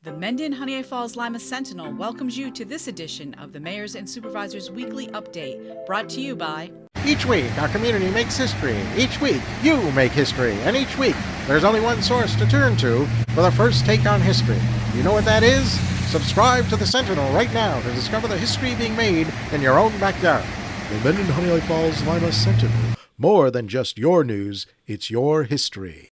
The Mendon-Honeoye Falls-Lima Sentinel welcomes you to this edition of the Mayors and Supervisors Weekly Update, brought to you by... Each week, our community makes history. Each week, you make history. And each week, there's only one source to turn to for the first take on history. You know what that is? Subscribe to the Sentinel right now to discover the history being made in your own backyard. The Mendon-Honeoye Falls-Lima Sentinel. More than just your news, it's your history.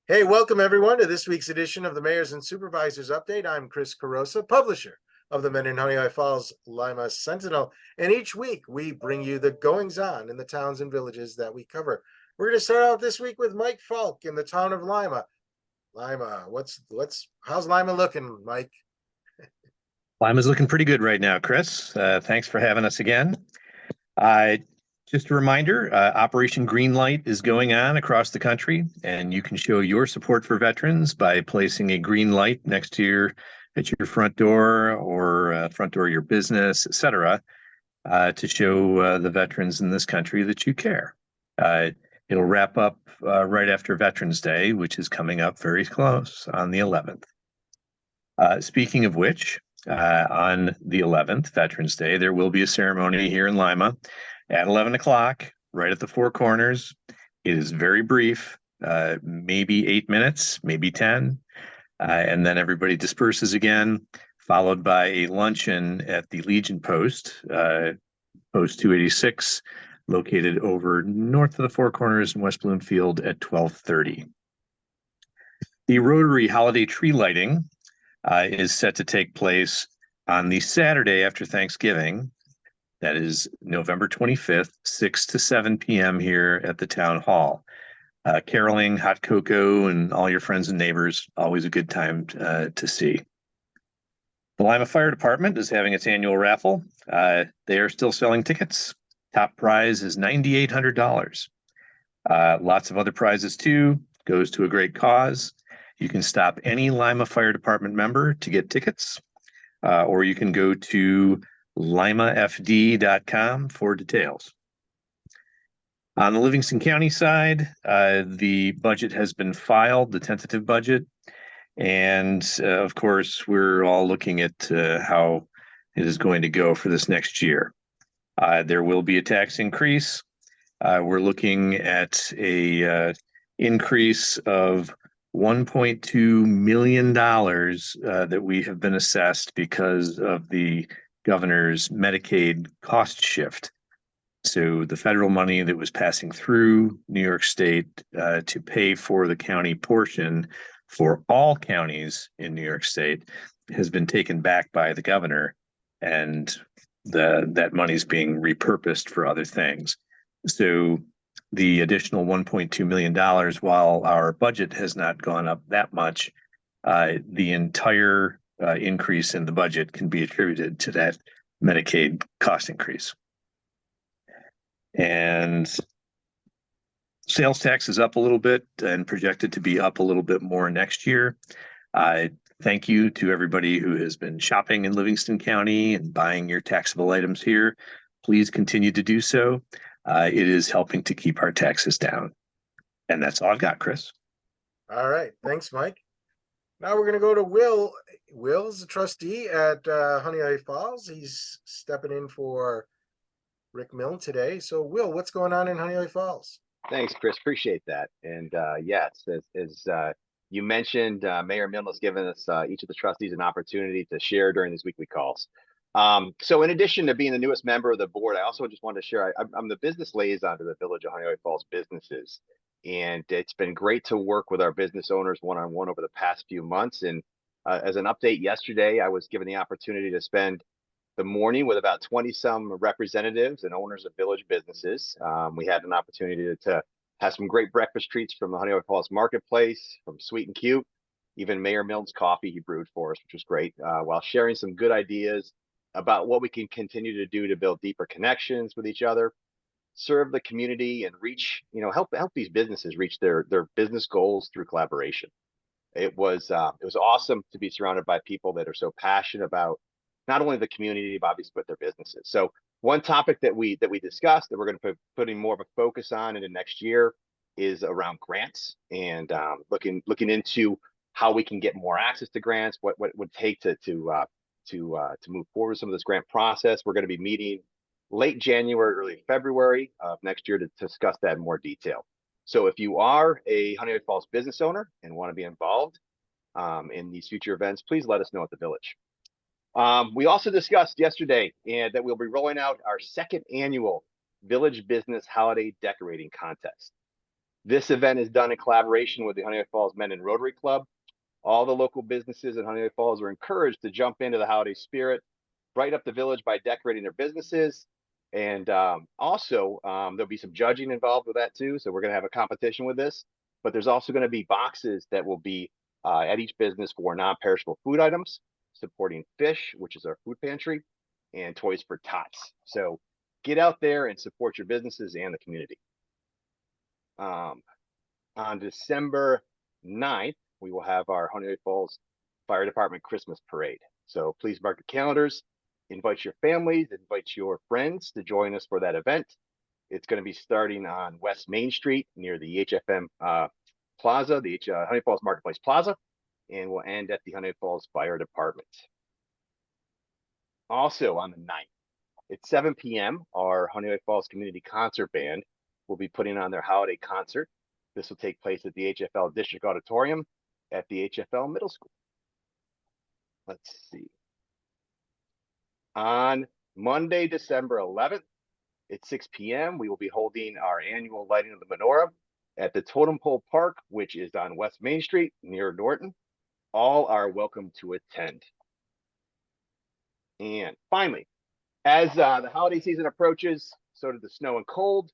Hey, welcome everyone to this week's edition of the Mayors and Supervisors Update. I'm Chris Carosa, publisher of the Mendon-Honeoye Falls-Lima Sentinel. And each week we bring you the goings-on in the towns and villages that we cover. We're going to start out this week with Mike Falk in the town of Lima. Lima, how's Lima looking, Mike? Lima's looking pretty good right now, Chris. Thanks for having us again. Just a reminder, Operation Greenlight is going on across the country, and you can show your support for veterans by placing a green light next to at your front door or front door of your business, etc., to show the veterans in this country that you care. It'll wrap up right after Veterans Day, which is coming up very close on the 11th. Speaking of which, on the 11th, Veterans Day, there will be a ceremony here in Lima at 11 o'clock, right at the Four Corners. It is very brief, maybe 8 minutes, maybe 10. And then everybody disperses again, followed by a luncheon at the Legion Post, Post 286, located over north of the Four Corners in West Bloomfield at 12:30. The Rotary Holiday Tree Lighting is set to take place on the Saturday after Thanksgiving. That is November 25th, 6 to 7 p.m. here at the Town Hall. Caroling, hot cocoa, and all your friends and neighbors, always a good time to see. The Lima Fire Department is having its annual raffle. They are still selling tickets. Top prize is $9,800. Lots of other prizes too. Goes to a great cause. You can stop any Lima Fire Department member to get tickets, or you can go to limafd.com for details. On the Livingston County side, the budget has been filed, the tentative budget, and of course, we're all looking at how it is going to go for this next year. There will be a tax increase. We're looking at a increase of $1.2 million that we have been assessed because of the governor's Medicaid cost shift. So the federal money that was passing through New York State to pay for the county portion for all counties in New York State has been taken back by the governor, and that money is being repurposed for other things. So the additional $1.2 million, while our budget has not gone up that much, the entire increase in the budget can be attributed to that Medicaid cost increase. And sales tax is up a little bit and projected to be up a little bit more next year. Thank you to everybody who has been shopping in Livingston County and buying your taxable items here. Please continue to do so. It is helping to keep our taxes down. And that's all I've got, Chris. All right. Thanks, Mike. Now we're going to go to Will. Will's a trustee at Honeoye Falls. He's stepping in for Rick Milne today. So, Will, what's going on in Honeoye Falls? Thanks, Chris. Appreciate that. And yes, as you mentioned, Mayor Milne has given us, each of the trustees, an opportunity to share during these weekly calls. So in addition to being the newest member of the board, I also just wanted to share, I'm the business liaison to the Village of Honeoye Falls businesses. And it's been great to work with our business owners one-on-one over the past few months. And as an update yesterday, I was given the opportunity to spend the morning with about 20-some representatives and owners of village businesses. We had an opportunity to have some great breakfast treats from the Honeoye Falls Marketplace, from Sweet and Cute, even Mayor Milne's coffee he brewed for us, which was great, while sharing some good ideas about what we can continue to do to build deeper connections with each other, serve the community, and reach, help these businesses reach their business goals through collaboration. It was awesome to be surrounded by people that are so passionate about not only the community, but obviously but their businesses. So one topic that we discussed that we're going to be putting more of a focus on in the next year is around grants and looking into how we can get more access to grants, what it would take to move forward with some of this grant process. We're going to be meeting late January, early February of next year to discuss that in more detail. So if you are a Honeoye Falls business owner and want to be involved in these future events, please let us know at the village. We also discussed yesterday that we'll be rolling out our second annual Village Business Holiday Decorating Contest. This event is done in collaboration with the Honeoye Falls Mendon Rotary Club. All the local businesses in Honeoye Falls are encouraged to jump into the holiday spirit, brighten up the village by decorating their businesses. And also, there'll be some judging involved with that too. So we're going to have a competition with this. But there's also going to be boxes that will be at each business for non-perishable food items, supporting Fish, which is our food pantry, and Toys for Tots. So get out there and support your businesses and the community. On December 9th, we will have our Honeoye Falls Fire Department Christmas Parade. So please mark your calendars, invite your families, invite your friends to join us for that event. It's going to be starting on West Main Street near the HFM Plaza, the Honeoye Falls Marketplace Plaza, and will end at the Honeoye Falls Fire Department. Also on the 9th, at 7 p.m., our Honeoye Falls Community Concert Band will be putting on their holiday concert. This will take place at the HFL District Auditorium at the HFL Middle School. Let's see. On Monday, December 11th, at 6 p.m., we will be holding our annual lighting of the menorah at the Totem Pole Park, which is on West Main Street near Norton. All are welcome to attend. And finally, as the holiday season approaches, so do the snow and cold.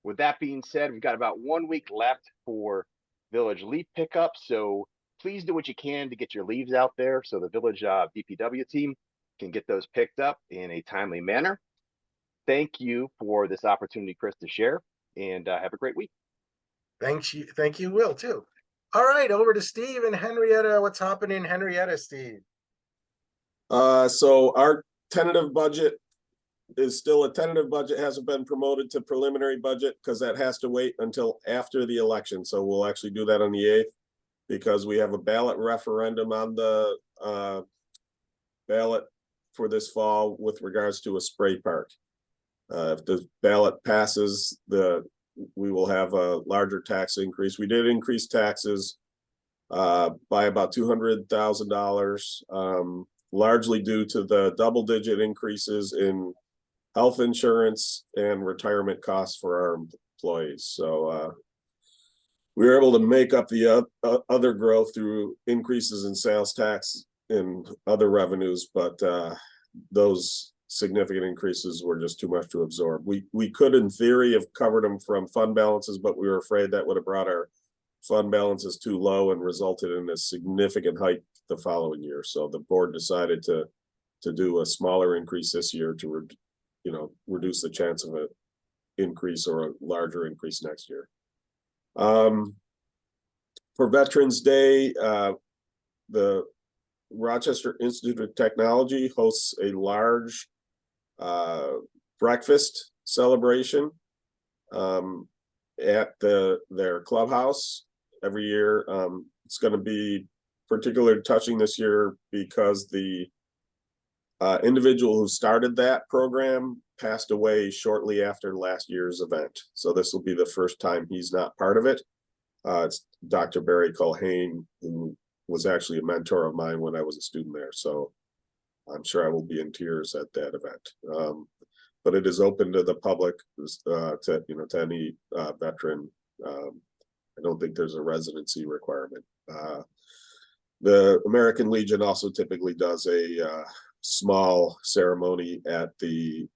With that being said, we've got about 1 week left for village leaf pickup. So please do what you can to get your leaves out there so the village DPW team can get those picked up in a timely manner. Thank you for this opportunity, Chris, to share, and have a great week. Thank you, Will, too. All right, over to Steve and Henrietta. What's happening in Henrietta, Steve? So our tentative budget is still a tentative budget, hasn't been promoted to preliminary budget because that has to wait until after the election. So we'll actually do that on the 8th because we have a ballot referendum on the ballot for this fall with regards to a spray park. If the ballot passes, we will have a larger tax increase. We did increase taxes by about $200,000, largely due to the double-digit increases in health insurance and retirement costs for our employees. So we were able to make up the other growth through increases in sales tax and other revenues, but those significant increases were just too much to absorb. We could, in theory, have covered them from fund balances, but we were afraid that would have brought our fund balances too low and resulted in a significant hike the following year. So the board decided to do a smaller increase this year to reduce the chance of an increase or a larger increase next year. For Veterans Day, the Rochester Institute of Technology hosts a large breakfast celebration at their clubhouse every year. It's going to be particularly touching this year because the individual who started that program passed away shortly after last year's event. So this will be the first time he's not part of it. It's Dr. Barry Culhane, who was actually a mentor of mine when I was a student there. So I'm sure I will be in tears at that event. But it is open to the public, to any veteran. I don't think there's a residency requirement. The American Legion also typically does a small ceremony at the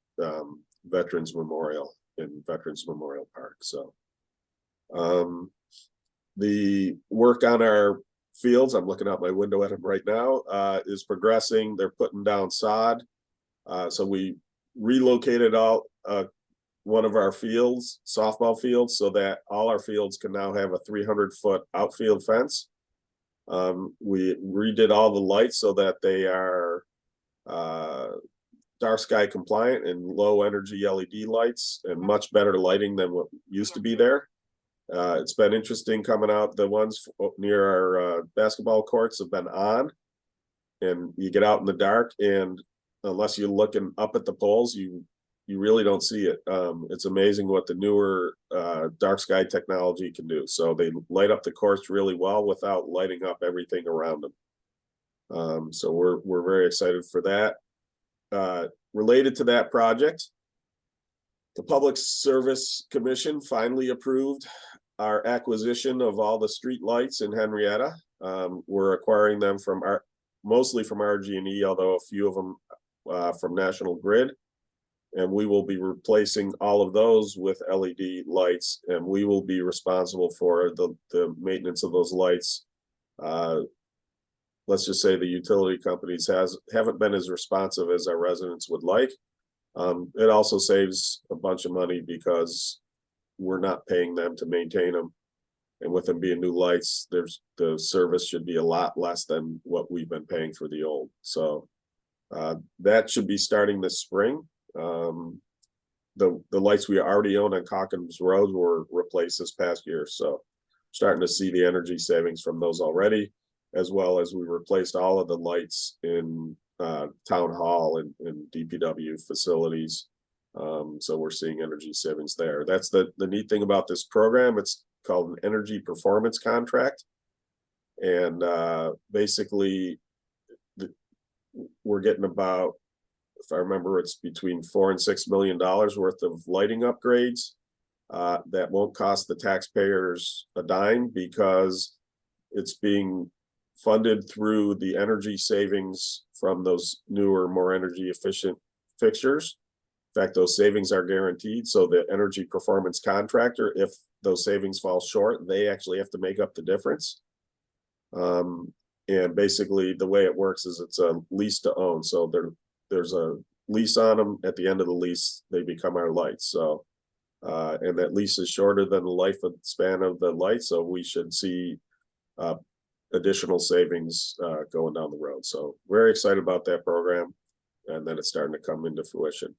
Veterans Memorial in Veterans Memorial Park. So the work on our fields, I'm looking out my window at them right now, is progressing. They're putting down sod. So we relocated one of our fields, softball fields, so that all our fields can now have a 300-foot outfield fence. We redid all the lights so that they are dark sky compliant and low energy LED lights and much better lighting than what used to be there. It's been interesting coming out. The ones near our basketball courts have been on, and you get out in the dark, and unless you're looking up at the poles, you really don't see it. It's amazing what the newer dark sky technology can do. So they light up the courts really well without lighting up everything around them. So we're very excited for that. Related to that project, the Public Service Commission finally approved our acquisition of all the street lights in Henrietta. We're acquiring them mostly from RG&E, although a few of them from National Grid. And we will be replacing all of those with LED lights, and we will be responsible for the maintenance of those lights. Let's just say the utility companies haven't been as responsive as our residents would like. It also saves a bunch of money because we're not paying them to maintain them. And with them being new lights, the service should be a lot less than what we've been paying for the old. So that should be starting this spring. The lights we already own on Calkins Road were replaced this past year. So starting to see the energy savings from those already, as well as we replaced all of the lights in town hall and DPW facilities. So we're seeing energy savings there. That's the neat thing about this program. It's called an energy performance contract. And basically we're getting about, if I remember, it's between $4 and $6 million worth of lighting upgrades. That won't cost the taxpayers a dime because it's being funded through the energy savings from those newer, more energy efficient fixtures. In fact, those savings are guaranteed. So the energy performance contractor, if those savings fall short, they actually have to make up the difference. And basically the way it works is it's a lease to own. So there's a lease on them. At the end of the lease, they become our lights. So, and that lease is shorter than the life span of the light. So we should see additional savings going down the road. So very excited about that program. And then it's starting to come into fruition.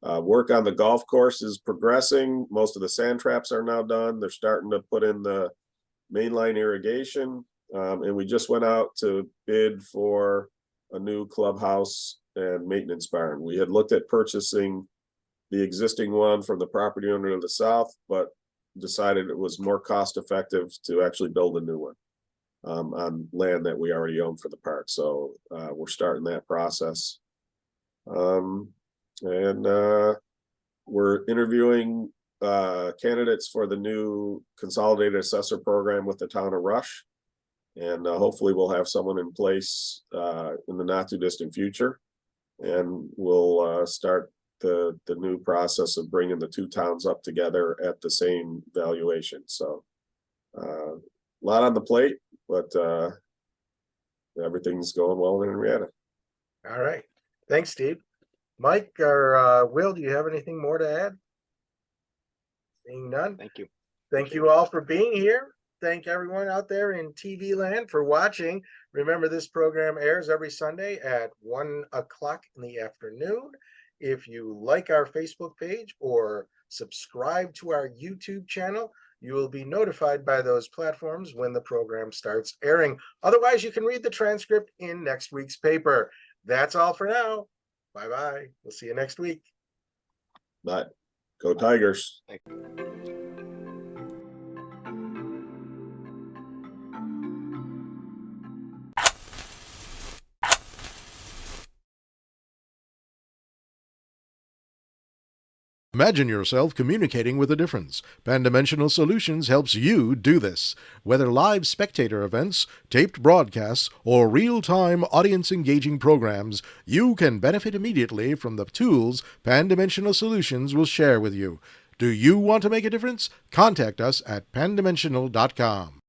Work on the golf course is progressing. Most of the sand traps are now done. They're starting to put in the mainline irrigation. And we just went out to bid for a new clubhouse and maintenance barn. We had looked at purchasing the existing one from the property owner to the south, but decided it was more cost effective to actually build a new one on land that we already own for the park. So we're starting that process. And we're interviewing candidates for the new consolidated assessor program with the town of Rush. And hopefully we'll have someone in place in the not too distant future. And we'll start the new process of bringing the two towns up together at the same valuation. So a lot on the plate, but everything's going well in Henrietta. All right. Thanks, Steve. Mike or Will, do you have anything more to add? Seeing none. Thank you. Thank you all for being here. Thank everyone out there in TV land for watching. Remember, this program airs every Sunday at 1 o'clock in the afternoon. If you like our Facebook page or subscribe to our YouTube channel, you will be notified by those platforms when the program starts airing. Otherwise, you can read the transcript in next week's paper. That's all for now. Bye-bye. We'll see you next week. Bye. Go Tigers. Thank you. Imagine yourself communicating with a difference. Pan-Dimensional Solutions helps you do this. Whether live spectator events, taped broadcasts, or real-time audience-engaging programs, you can benefit immediately from the tools Pan-Dimensional Solutions will share with you. Do you want to make a difference? Contact us at pandimensional.com.